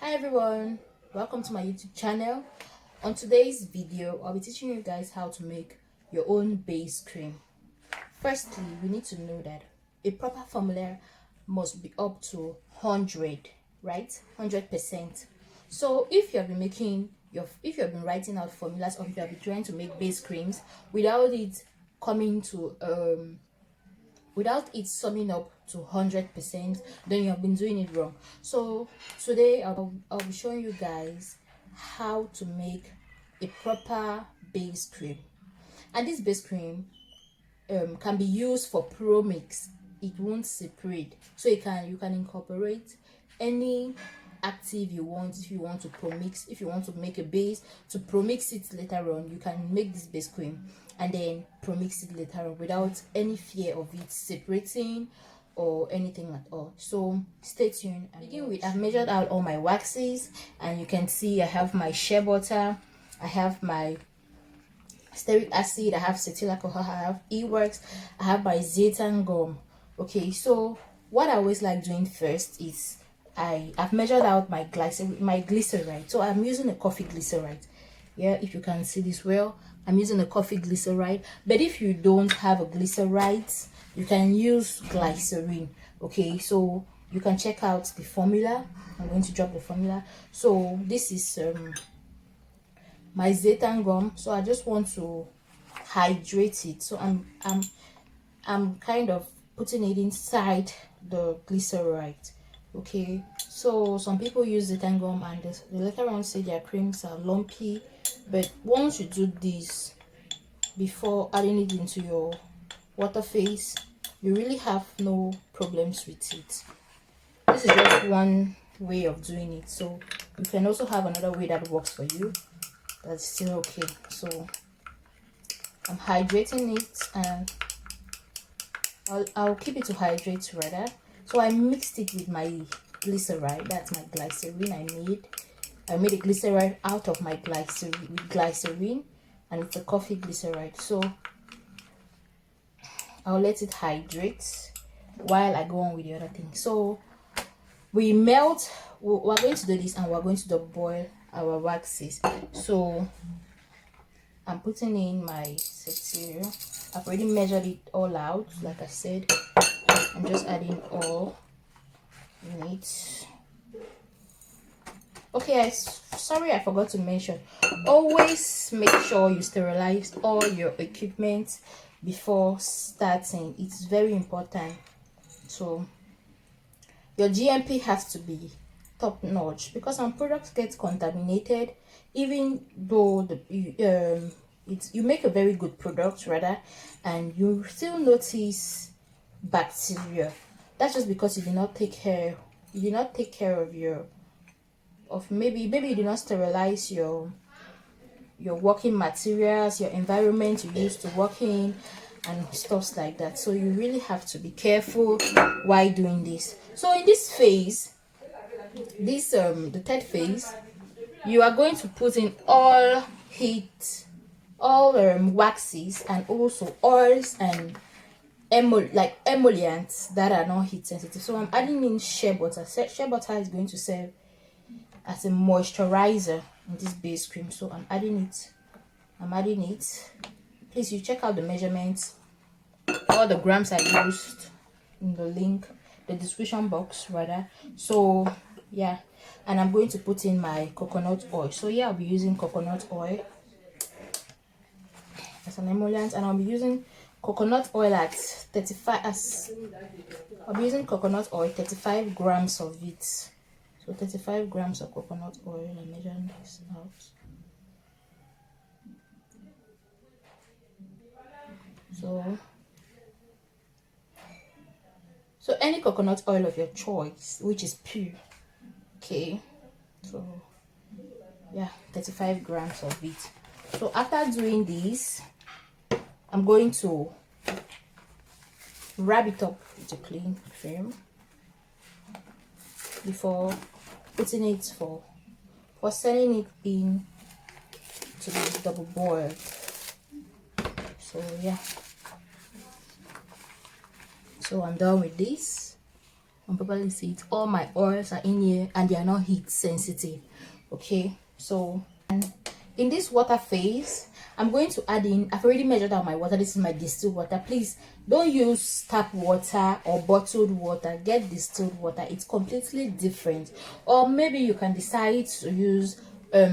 Hi everyone, welcome to my YouTube channel. On today's video, I'll be teaching you guys how to make your own base cream. Firstly, we need to know that a proper formula must be up to 100, right? 100%. So if you have been writing out formulas, or if you have been trying to make base creams without it coming to without it summing up to 100%, then you have been doing it wrong. So today I'll be showing you guys how to make a proper base cream, and this base cream can be used for Promix. It won't separate, so you can incorporate any active you want. If you want to Promix, if you want to make a base to Promix it later on, you can make this base cream and then Promix it later on without any fear of it separating or anything at all. So stay tuned. Begin with, I've measured out all my waxes, and you can see I have my shea butter, I have my stearic acid, I have cetyl alcohol, I have Ewax, I have my Xathan gum. Okay, so what I always like doing first is I've measured out my glycerite. So I'm using a coffee glycerite. Yeah, if you can see this well, I'm using a coffee glycerite. But if you don't have a glycerite, you can use glycerine. Okay, so you can check out the formula. I'm going to drop the formula. So this is my Xathan gum. So I just want to hydrate it. So I'm kind of putting it inside the glycerite. Okay, so some people use Xathan gum and they later on say their creams are lumpy, but once you do this before adding it into your water phase, you really have no problems with it. This is just one way of doing it, so you can also have another way that works for you that's still okay. So I'm hydrating it, and I'll keep it to hydrate rather. So I mixed it with my glycerite. That's my glycerine I made a glycerite out of my glycerine, and it's a coffee glycerite. So I'll let it hydrate while I go on with the other thing. So we're going to do this, and we're going to double boil our waxes. So I'm putting in my Cetyl. I've already measured it all out, like I said. I'm just adding all in it. Okay, sorry, I forgot to mention, always make sure you sterilize all your equipment before starting. It's very important. So your GMP has to be top notch, because some products get contaminated even though you make a very good product rather, and you still notice bacteria. That's just because you did not take care of your maybe you did not sterilize your working materials, your environment you used to work in, and stuff like that. So you really have to be careful while doing this. So in this phase, the third phase, you are going to put in all waxes, and also oils and emollients that are not heat sensitive. So I'm adding in shea butter. Shea butter is going to serve as a moisturizer in this base cream. So I'm adding it. Please, you check out the measurements, all the grams I used in the description box rather. So yeah, and I'm going to put in my coconut oil. So yeah, I'll be using coconut oil as an emollient, and I'll be using coconut oil at 35 I'll be using coconut oil, 35 grams of it. So 35 grams of coconut oil. I'm measuring this out. So any coconut oil of your choice, which is pure. Okay, so yeah, 35 grams of it. So after doing this, I'm going to wrap it up with a clean film before putting it for sending it in to be double boiled. So yeah, so I'm done with this. properly see it, all my oils are in here and they are not heat sensitive. Okay, so in this water phase, I'm going to add in, I've already measured out my water. This is my distilled water. Please don't use tap water or bottled water. Get distilled water. It's completely different. Or maybe you can decide to use a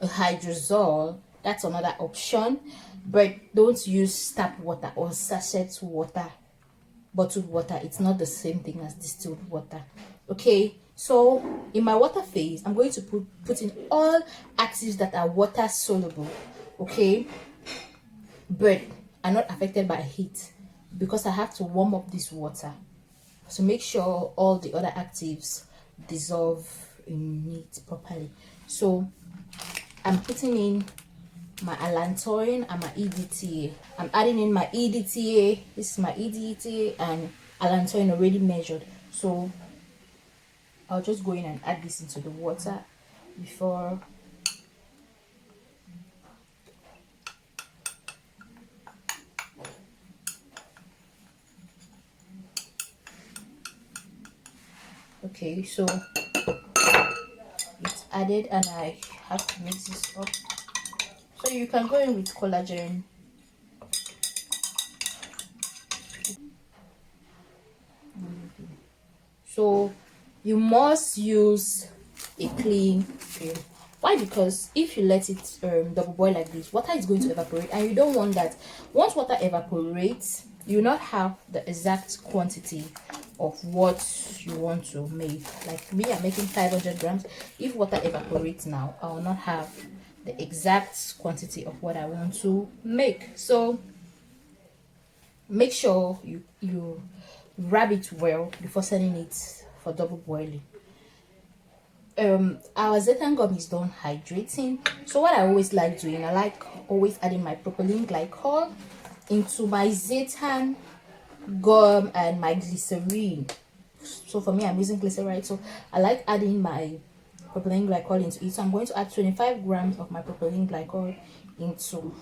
hydrosol. That's another option, but don't use tap water or sachet water, bottled water. It's not the same thing as distilled water. Okay, so in my water phase, I'm going to put in all actives that are water soluble, okay, but are not affected by heat, because I have to warm up this water. So make sure all the other actives dissolve in it properly. So I'm putting in my Allantoin and my EDTA. I'm adding in my EDTA. This is my EDTA and Allantoin already measured. So I'll just go in and add this into the water before okay, so it's added and I have to mix this up. So you can go in with collagen. So you must use a clean cream. Why? Because if you let it double boil like this, water is going to evaporate, and you don't want that. Once water evaporates, you will not have the exact quantity of what you want to make. Like me, I'm making 500 grams. If water evaporates now, I will not have the exact quantity of what I want to make. So make sure you rub it well before sending it for double boiling. Our Xathan gum is done hydrating. So what I always like doing, I like always adding my propylene glycol into my Xathan gum and my glycerine. So for me, I'm using glycerite, so I like adding my propylene glycol into it. So I'm going to add 25 grams of my propylene glycol into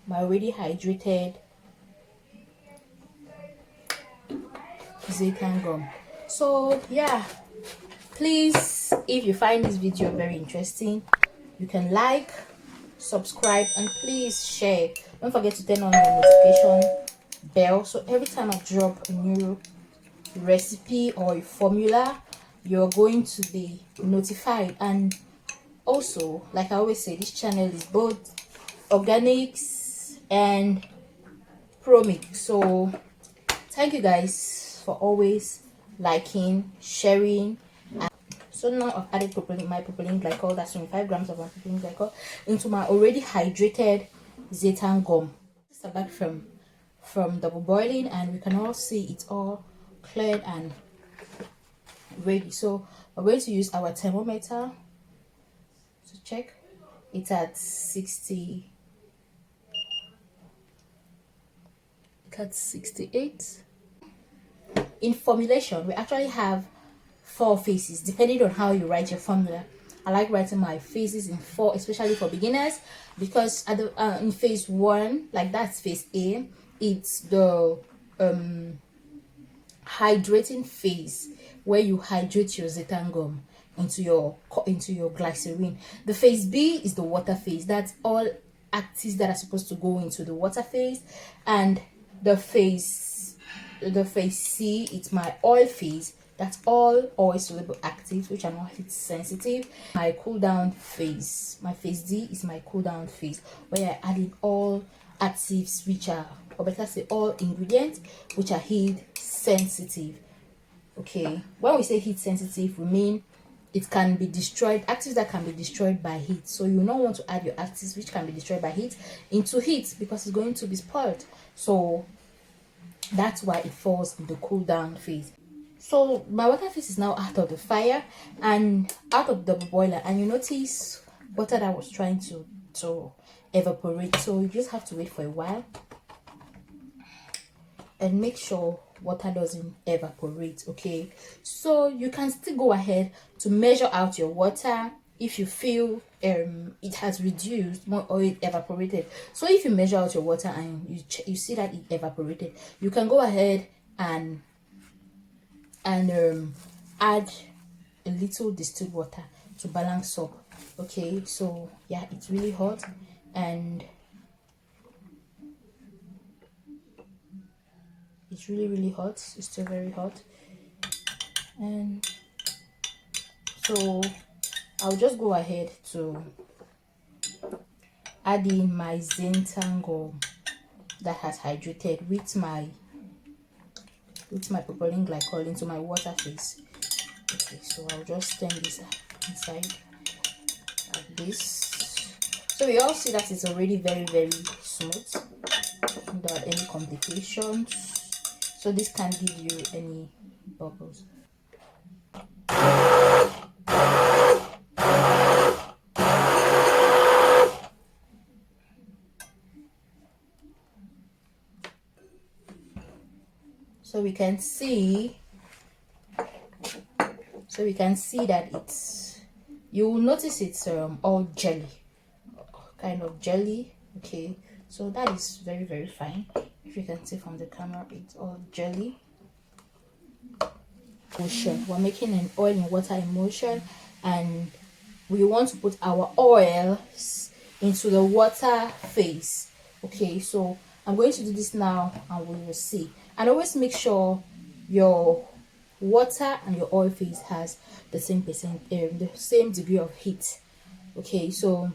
my already hydrated Xathan gum. So yeah, please, if you find this video very interesting, you can like, subscribe, and please share. Don't forget to turn on your notification bell, so every time I drop a new recipe or a formula, you're going to be notified. And also, like I always say, this channel is both organics and Promix. So thank you guys for always liking, sharing. So now I've added my propylene glycol, that's 25 grams of my propylene glycol, into my already hydrated Xathan gum. This is back from double boiling, and we can all see it's all cleared and ready. So we're going to use our thermometer to check. It's at 60. It's at 68. In formulation, we actually have 4 phases depending on how you write your formula. I like writing my phases in 4, especially for beginners, because at the in phase 1, like that's phase A, it's the hydrating phase where you hydrate your Xathan gum into your glycerine. The phase B is the water phase. That's all actives that are supposed to go into the water phase. And the phase C, it's my oil phase. That's all oil soluble actives which are not heat sensitive. My cool down phase, my phase D, is my cool down phase, where I added all actives which are, or better say all ingredients which are heat sensitive. Okay, when we say heat sensitive, we mean it can be destroyed, actives that can be destroyed by heat. So you don't want to add your actives which can be destroyed by heat into heat, because it's going to be spoiled. So that's why it falls in the cool down phase. So my water phase is now out of the fire and out of the boiler, and you notice water that was trying to evaporate. So you just have to wait for a while and make sure water doesn't evaporate. Okay, so you can still go ahead to measure out your water if you feel it has reduced more or it evaporated. So if you measure out your water and you see that it evaporated, you can go ahead and and add a little distilled water to balance up. Okay, so yeah, it's really hot, and it's really hot. It's still very hot, and so I'll just go ahead to add in my Xathan that has hydrated with my propylene glycol into my water phase. Okay, so I'll just turn this inside like this. So we all see that it's already very smooth without any complications. So this can't give you any bubbles. So we can see that it's, you will notice it's all jelly, kind of jelly. Okay, so that is very fine. If you can see from the camera, it's all jelly. We're making an oil in water emulsion, and we want to put our oils into the water phase. Okay, so I'm going to do this now and we will see. And always make sure your water and your oil phase has the same the same degree of heat. Okay, so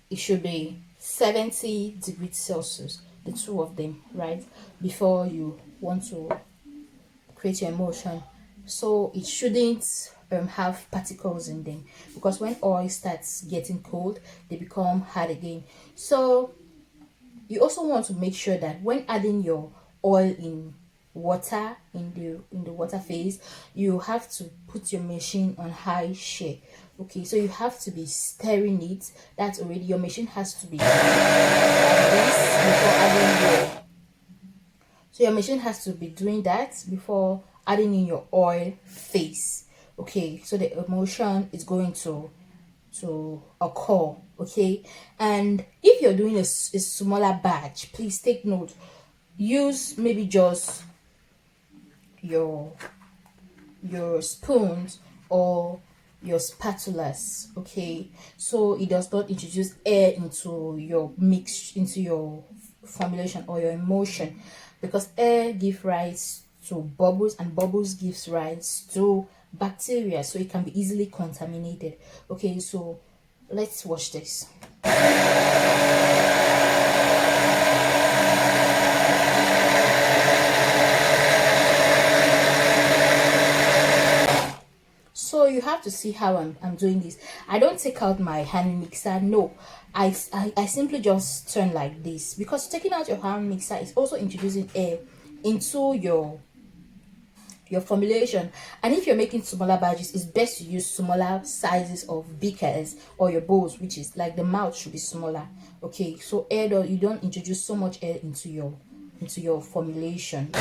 it should be 70 degrees Celsius, the two of them, right, before you want to create your emulsion. So it shouldn't have particles in them, because when oil starts getting cold, they become hard again. So you also want to make sure that when adding your oil in water, in the water phase, you have to put your machine on high Shea. Okay, so you have to be stirring it. That's already, your machine has to be like this before adding your, so your machine has to be doing that before adding in your oil phase. Okay, so the emulsion is going to occur. Okay, and if you're doing a smaller batch, please take note, use maybe just your spoons or your spatulas. Okay, so it does not introduce air into your mix, into your formulation or your emulsion, because air gives rise to bubbles, and bubbles gives rise to bacteria, so it can be easily contaminated. Okay, so let's watch this. So you have to see how I'm doing this. I don't take out my hand mixer. No, I simply just turn like this, because taking out your hand mixer is also introducing air into your formulation. And if you're making smaller batches, it's best to use smaller sizes of beakers or your bowls, which is like the mouth should be smaller. Okay, so you don't introduce so much air into your formulation.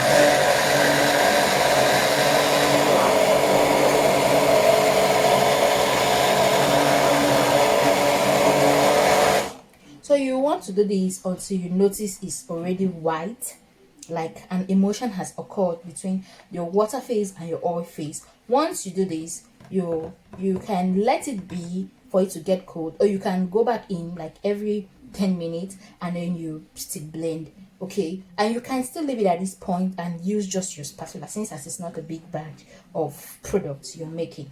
So you want to do this until you notice it's already white, like an emulsion has occurred between your water phase and your oil phase. Once you do this, you can let it be for it to get cold, or you can go back in like every 10 minutes and then you still blend. Okay, and you can still leave it at this point and use just your spatula, since as it's not a big batch of products you're making.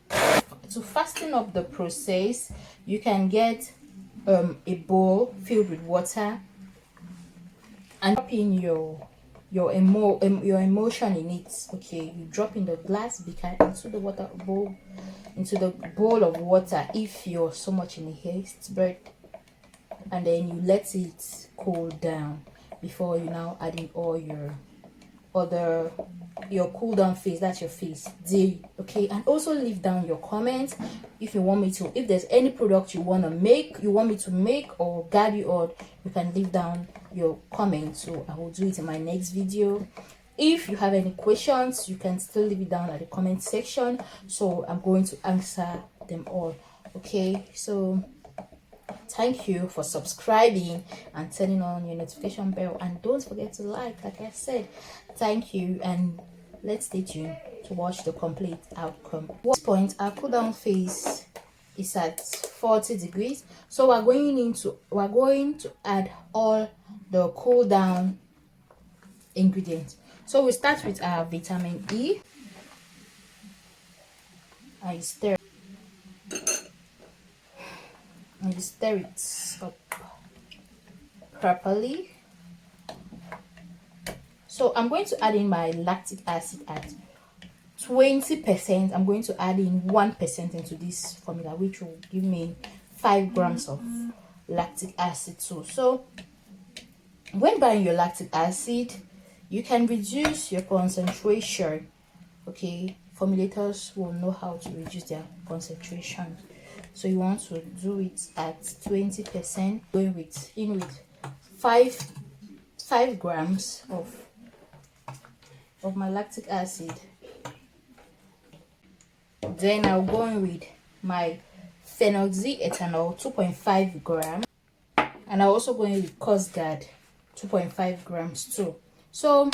To fasten up the process, you can get a bowl filled with water and drop in your emulsion in it. Okay, you drop in the glass beaker into the water bowl, into the bowl of water if you're so much in a haste, but and then you let it cool down before you now add in all your cool down phase. That's your phase D. Okay, and also leave down your comments if you want me to, if there's any product you want me to make or guide you on, you can leave down your comments, so I will do it in my next video. If you have any questions, you can still leave it down at the comment section, so I'm going to answer them all. Okay, so Thank you for subscribing and turning on your notification bell, and don't forget to like I said. Thank you, and let's stay tuned to watch the complete outcome. At this point, our cool down phase is at 40 degrees, so we're going to add all the cool down ingredients. So we start with our vitamin E. I stir it up properly. So I'm going to add in my lactic acid at 20%. I'm going to add in 1% into this formula, which will give me 5 grams of lactic acid too. So when buying your lactic acid, you can reduce your concentration. Okay, formulators will know how to reduce their concentration, so you want to do it at 20%, going with 5 grams of my lactic acid. Then I'll go in with my Phenoxyl ethanol 2.5 grams, and I'll also go in with Cosguard 2.5 grams too. So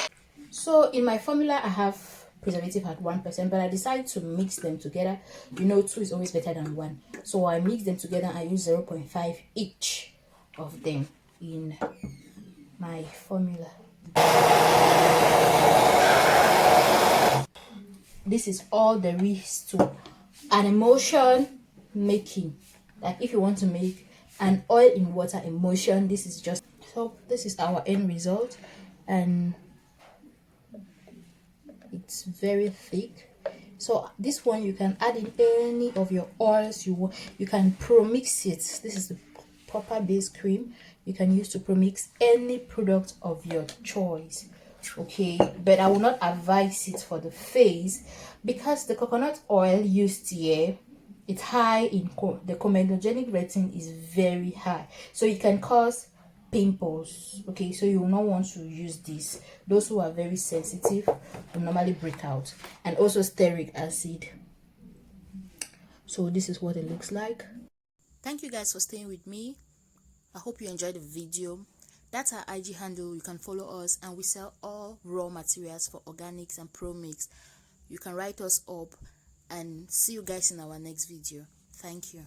in my formula I have preservative at 1%, but I decided to mix them together. You know, 2 is always better than 1, so I mix them together. I use 0.5 each of them in my formula. This is all there is to an emulsion making. Like if you want to make an oil in water emulsion, this is just so. This is our end result, and it's very thick. So this one, you can add in any of your oils you want. You can Promix it. This is the proper base cream you can use to Promix any product of your choice. Okay, but I will not advise it for the face, because the coconut oil used here, it's high in the comedogenic rating is very high, so it can cause pimples. Okay, so you will not want to use this. Those who are very sensitive will normally break out. And also stearic acid. So this is what it looks like. Thank you guys for staying with me. I hope you enjoyed the video. That's our IG handle. You can follow us, and we sell all raw materials for organics and Promix. You can write us up, and see you guys in our next video. Thank you.